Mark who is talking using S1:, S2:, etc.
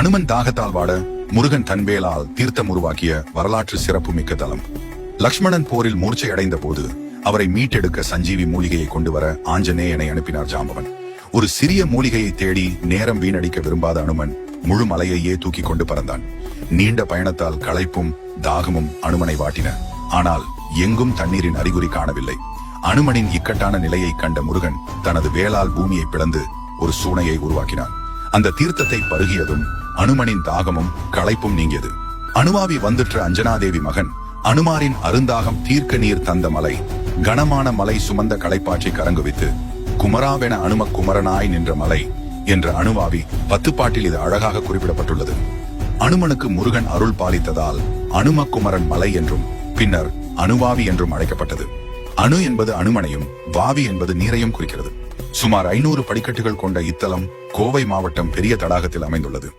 S1: அனுமன் தாகத்தால் வாட முருகன் தன்வேலால் தீர்த்தம் உருவாக்கிய வரலாற்று சிறப்பு மிக்க தலம். லக்ஷ்மணன் போரில் மூர்ச்சை அடைந்த போது அவரை மீட்டெடுக்க சஞ்சீவி மூலிகையை கொண்டு வர ஆஞ்சநேயனை அனுப்பினார் ஜாம்பவன். ஒரு சிறிய மூலிகையை தேடி நேரம் வீணடிக்க விரும்பாத அனுமன் முழு மலையையே தூக்கி கொண்டு பறந்தான். நீண்ட பயணத்தால் களைப்பும் தாகமும் அனுமனை வாட்டின. ஆனால் எங்கும் தண்ணீரின் அறிகுறி காணவில்லை. அனுமனின் இக்கட்டான நிலையை கண்ட முருகன் தனது வேளால் பூமியை பிளந்து ஒரு சூனையை உருவாக்கினான். அந்த தீர்த்தத்தை பருகியதும் அனுமனின் தாகமும் களைப்பும் நீங்கியது. அனுமாவி வந்துற்ற அஞ்சனாதேவி மகன் அனுமாரின் அருந்தாகம் தீர்க்க நீர் தந்த மலை, கனமான மலை சுமந்த களைப்பாற்றி கரங்குவித்து குமராவென அனும குமரனாய் நின்ற மலை என்ற அனுமாவி 10 பாட்டில் இது அழகாக குறிப்பிடப்பட்டுள்ளது. அனுமனுக்கு முருகன் அருள் பாலித்ததால் அனும குமரன் மலை என்றும் பின்னர் அனுவாவி என்றும் அழைக்கப்பட்டது. அணு என்பது அனுமனையும் வாவி என்பது நீரையும் குறிக்கிறது. சுமார் 500 படிக்கட்டுகள் கொண்ட இத்தலம் கோவை மாவட்டம் பெரிய தடாகத்தில் அமைந்துள்ளது.